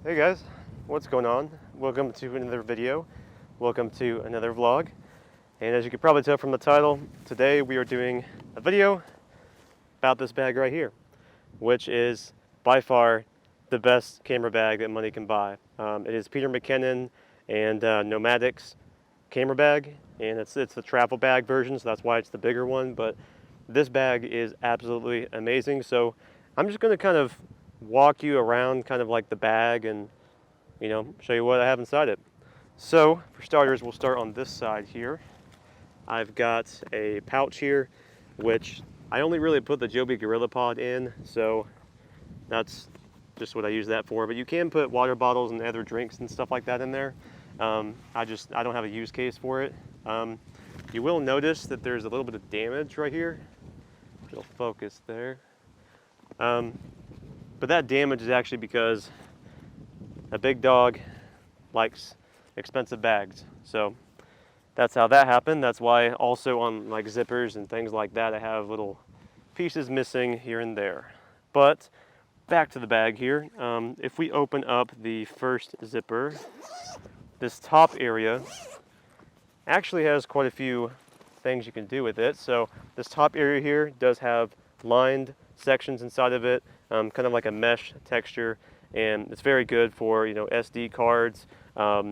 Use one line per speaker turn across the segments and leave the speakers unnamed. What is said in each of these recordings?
Hey guys, what's going on? Welcome to another video. Welcome to another vlog. And as you can probably tell from the title, today we are doing a video about this bag right here, which is by far the best camera bag that money can buy. It is Peter McKinnon and Nomadic's camera bag, and it's the travel bag version, so that's why it's the bigger one. But this bag is absolutely amazing. So I'm just going to kind of walk you around kind of like the bag and show you what I have inside it. So for starters, we'll start on this side here. I've got a pouch here, which I only really put the Joby Gorilla Pod in, so that's just what I use that for. But you can put water bottles and other drinks and stuff like that in there. I don't have a use case for it. You will notice that there's a little bit of damage right here. It'll focus there. But that damage is actually because a big dog likes expensive bags. So that's how that happened. That's why also on like zippers and things like that, I have little pieces missing here and there. But back to the bag here. If we open up the first zipper, this top area actually has quite a few things you can do with it. So this top area here does have lined sections inside of it, kind of like a mesh texture, and it's very good for SD cards.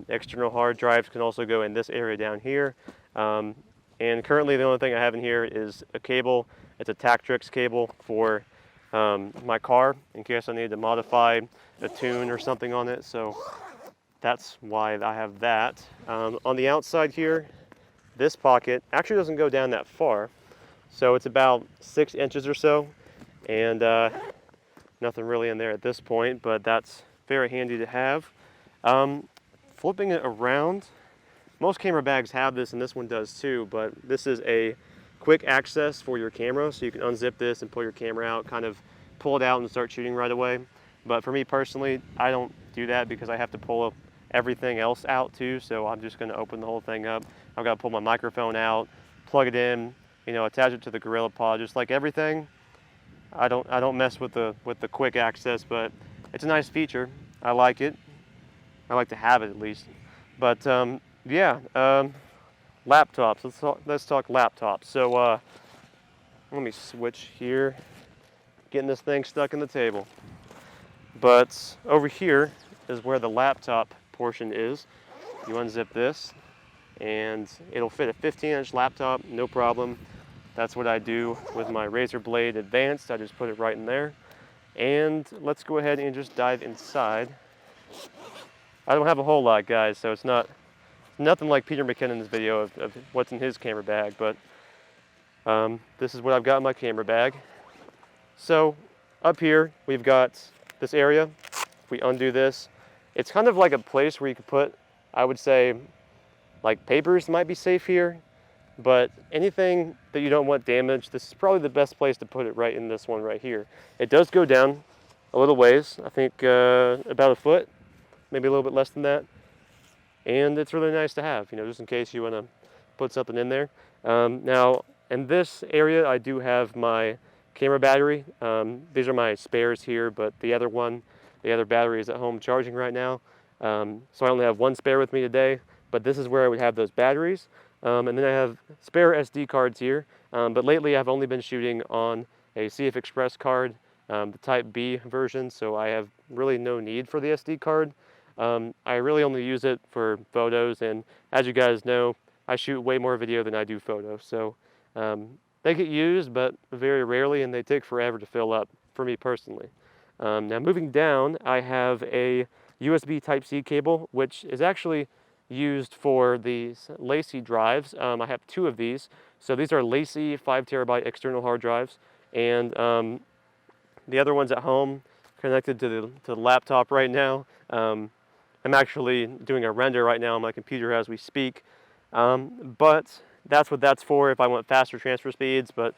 External hard drives can also go in this area down here. And currently the only thing I have in here is a cable. It's a Tactrix cable for my car in case I need to modify a tune or something on it. So that's why I have that. On the outside here, this pocket actually doesn't go down that far. So it's about 6 inches or so, and nothing really in there at this point, but that's very handy to have. Flipping it around, most camera bags have this, and this one does too, but this is a quick access for your camera, so you can unzip this and pull your camera out, kind of pull it out and start shooting right away. But for me personally, I don't do that because I have to pull everything else out too, so I'm just going to open the whole thing up. I've got to pull my microphone out, plug it in, attach it to the Gorilla Pod, just like everything. I don't mess with the quick access, but it's a nice feature. I like it. I like to have it at least. But yeah, laptops. Let's talk laptops. So let me switch here. Getting this thing stuck in the table. But over here is where the laptop portion is. You unzip this, and it'll fit a 15-inch laptop, no problem. That's what I do with my Razer Blade Advanced. I just put it right in there. And let's go ahead and just dive inside. I don't have a whole lot, guys, so it's nothing like Peter McKinnon's video of what's in his camera bag, but this is what I've got in my camera bag. So up here, we've got this area. If we undo this, it's kind of like a place where you could put, I would say, like papers might be safe here. But anything that you don't want damaged, this is probably the best place to put it, right in this one right here. It does go down a little ways, I think about a foot, maybe a little bit less than that. And it's really nice to have, just in case you want to put something in there. Now, in this area, I do have my camera battery. These are my spares here, but the other battery is at home charging right now. So I only have one spare with me today, but this is where I would have those batteries. And then I have spare SD cards here, but lately I've only been shooting on a CF Express card, the Type B version, so I have really no need for the SD card. I really only use it for photos, and as you guys know, I shoot way more video than I do photos, so they get used, but very rarely, and they take forever to fill up for me personally. Now moving down, I have a USB Type-C cable, which is actually used for these LaCie drives. I have 2 of these. So these are LaCie 5 terabyte external hard drives, and the other one's at home connected to the laptop right now. I'm actually doing a render right now on my computer as we speak, but that's what that's for if I want faster transfer speeds. But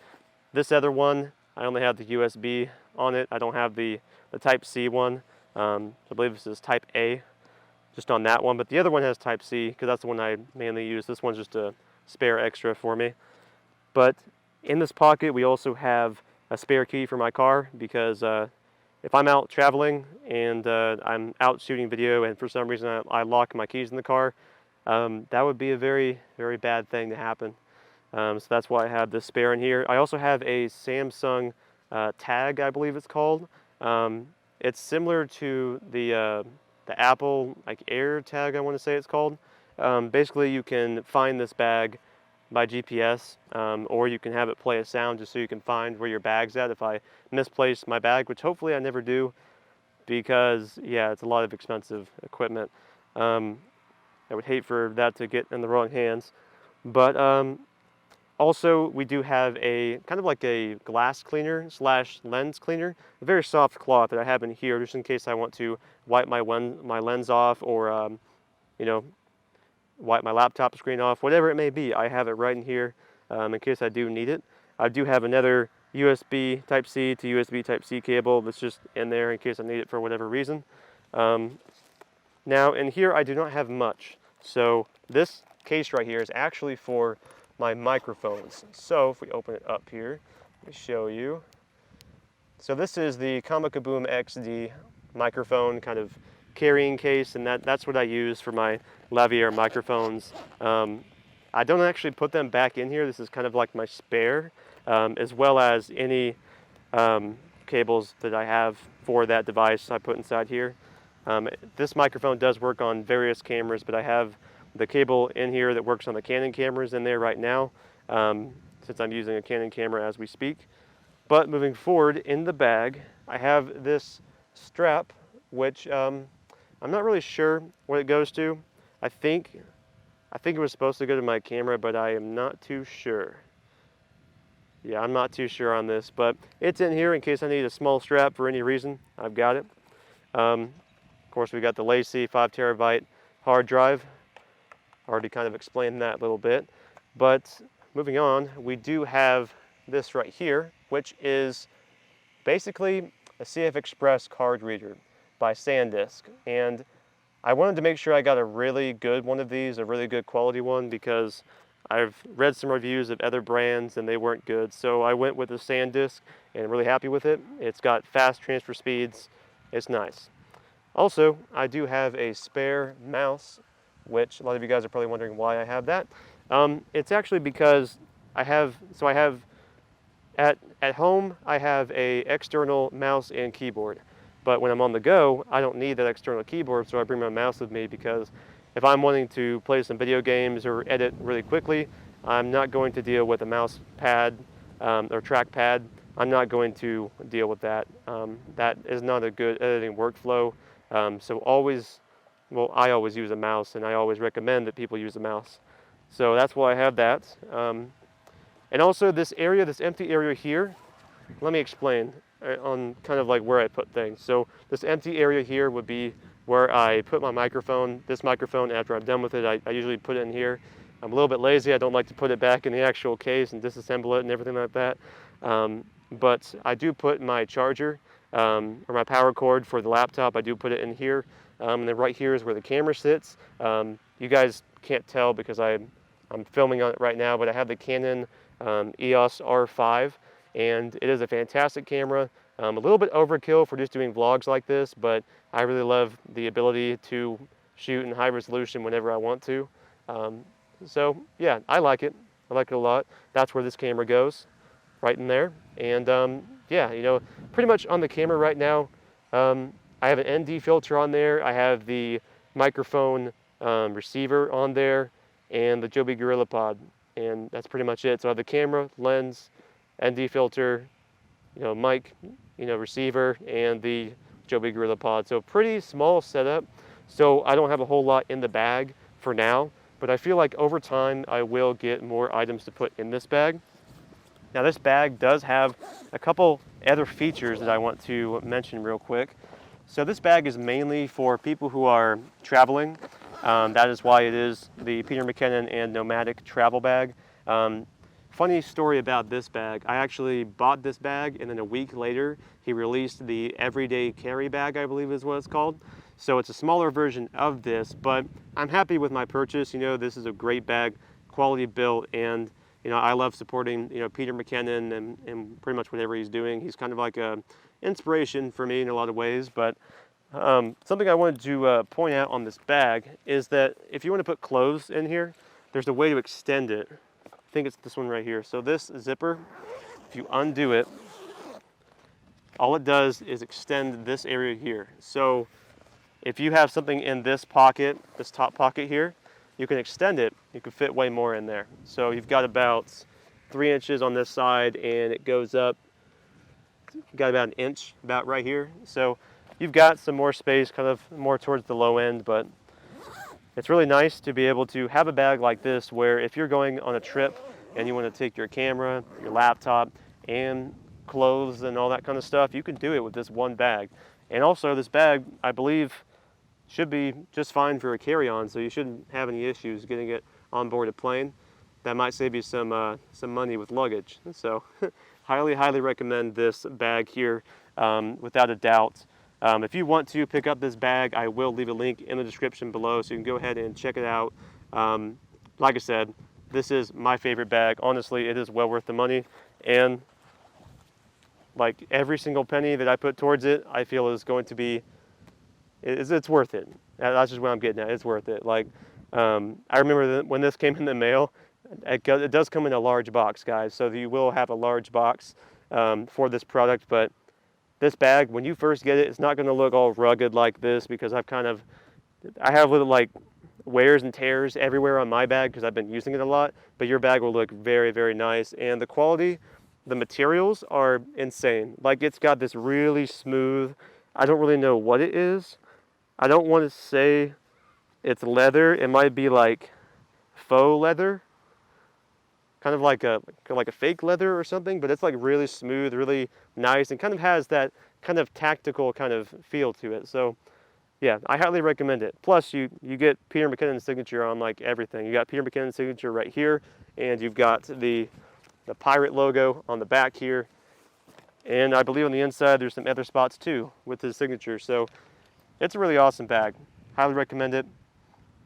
this other one, I only have the USB on it. I don't have the Type-C one. I believe this is Type A just on that one, but the other one has Type-C because that's the one I mainly use. This one's just a spare extra for me. But in this pocket, we also have a spare key for my car because if I'm out traveling and I'm out shooting video and for some reason I lock my keys in the car, that would be a very, very bad thing to happen. So that's why I have this spare in here. I also have a Samsung tag, I believe it's called. It's similar to the Apple like Air tag, I want to say it's called. Basically, you can find this bag by GPS, or you can have it play a sound just so you can find where your bag's at if I misplace my bag, which hopefully I never do, because yeah, it's a lot of expensive equipment. I would hate for that to get in the wrong hands. But also, we do have a kind of like a glass cleaner slash lens cleaner, a very soft cloth that I have in here just in case I want to wipe my lens off, or you know, wipe my laptop screen off, whatever it may be. I have it right in here in case I do need it. I do have another USB Type-C to USB Type-C cable that's just in there in case I need it for whatever reason. Now in here I do not have much. So this case right here is actually for my microphones. So if we open it up here, let me show you. So this is the Kamakaboom XD microphone kind of carrying case, and that's what I use for my lavalier microphones. I don't actually put them back in here. This is kind of like my spare, as well as any cables that I have for that device I put inside here. This microphone does work on various cameras, but I have the cable in here that works on the Canon cameras in there right now, since I'm using a Canon camera as we speak. But moving forward, in the bag, I have this strap, which I'm not really sure what it goes to. I think it was supposed to go to my camera, but I am not too sure. Yeah, I'm not too sure on this, but it's in here in case I need a small strap for any reason. I've got it. Of course, we got the LaCie 5 terabyte hard drive. Already kind of explained that a little bit. But moving on, we do have this right here, which is basically a CF Express card reader by SanDisk. And I wanted to make sure I got a really good one of these, a really good quality one, because I've read some reviews of other brands and they weren't good. So I went with the SanDisk and I'm really happy with it. It's got fast transfer speeds. It's nice. Also, I do have a spare mouse, which a lot of you guys are probably wondering why I have that. It's actually because I have at home I have a external mouse and keyboard, but when I'm on the go I don't need that external keyboard, so I bring my mouse with me because if I'm wanting to play some video games or edit really quickly, I'm not going to deal with a mouse pad or trackpad. I'm not going to deal with that. That is not a good editing workflow. So I always use a mouse, and I always recommend that people use a mouse. So that's why I have that. And also this area, this empty area here, let me explain on kind of like where I put things. So this empty area here would be where I put my microphone. This microphone, after I'm done with it, I usually put it in here. I'm a little bit lazy. I don't like to put it back in the actual case and disassemble it and everything like that. But I do put my charger or my power cord for the laptop. I do put it in here. And then right here is where the camera sits. You guys can't tell because I'm filming on it right now, but I have the Canon EOS R5, and it is a fantastic camera. A little bit overkill for just doing vlogs like this, but I really love the ability to shoot in high resolution whenever I want to. So yeah, I like it. I like it a lot. That's where this camera goes, right in there. And yeah, you know, pretty much on the camera right now, I have an ND filter on there. I have the microphone receiver on there, and the Joby Gorilla Pod, and that's pretty much it. So I have the camera, lens, ND filter, you know, mic, you know, receiver, and the Joby Gorilla Pod. So pretty small setup. So I don't have a whole lot in the bag for now, but I feel like over time I will get more items to put in this bag. Now this bag does have a couple other features that I want to mention real quick. So this bag is mainly for people who are traveling. That is why it is the Peter McKinnon and Nomadic travel bag. Funny story about this bag. I actually bought this bag, and then a week later he released the Everyday Carry bag, I believe is what it's called. So it's a smaller version of this, but I'm happy with my purchase. You know, this is a great bag, quality built, and you know, I love supporting, you know, Peter McKinnon and pretty much whatever he's doing. He's kind of like a inspiration for me in a lot of ways. But something I wanted to point out on this bag is that if you want to put clothes in here, there's a way to extend it. I think it's this one right here. So this zipper, if you undo it, all it does is extend this area here. So if you have something in this pocket, this top pocket here, you can extend it. You can fit way more in there. So you've got about 3 inches on this side, and it goes up, you've got about an inch about right here. So you've got some more space, kind of more towards the low end, but it's really nice to be able to have a bag like this where if you're going on a trip and you want to take your camera, your laptop, and clothes and all that kind of stuff, you can do it with this one bag. And also this bag, I believe, should be just fine for a carry-on, so you shouldn't have any issues getting it on board a plane. That might save you some money with luggage. So highly recommend this bag here, without a doubt. If you want to pick up this bag, I will leave a link in the description below, so you can go ahead and check it out. Like I said, this is my favorite bag. Honestly, it is well worth the money, and like every single penny that I put towards it, I feel is going to be, it's worth it. That's just what I'm getting at. It's worth it. Like, I remember when this came in the mail, it does come in a large box, guys. So you will have a large box for this product, but this bag, when you first get it, it's not going to look all rugged like this, because I have little like wears and tears everywhere on my bag because I've been using it a lot, but your bag will look very nice. And the quality, the materials are insane. Like, it's got this really smooth, I don't really know what it is. I don't want to say it's leather. It might be like faux leather, kind of like a fake leather or something, but it's like really smooth, really nice, and kind of has that kind of tactical kind of feel to it. So yeah, I highly recommend it. Plus you get Peter McKinnon's signature on like everything. You got Peter McKinnon's signature right here, and you've got the pirate logo on the back here, and I believe on the inside there's some other spots too with his signature. So it's a really awesome bag. Highly recommend it.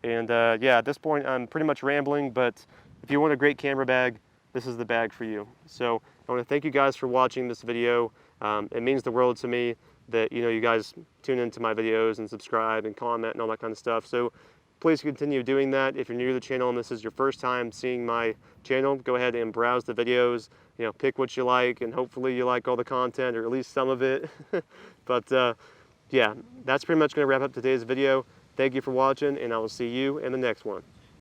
And yeah, at this point I'm pretty much rambling, but if you want a great camera bag, this is the bag for you. So I want to thank you guys for watching this video. It means the world to me that you guys tune into my videos and subscribe and comment and all that kind of stuff. So please continue doing that. If you're new to the channel and this is your first time seeing my channel, go ahead and browse the videos. Pick what you like, and hopefully you like all the content, or at least some of it. But yeah, that's pretty much going to wrap up today's video. Thank you for watching, and I will see you in the next one.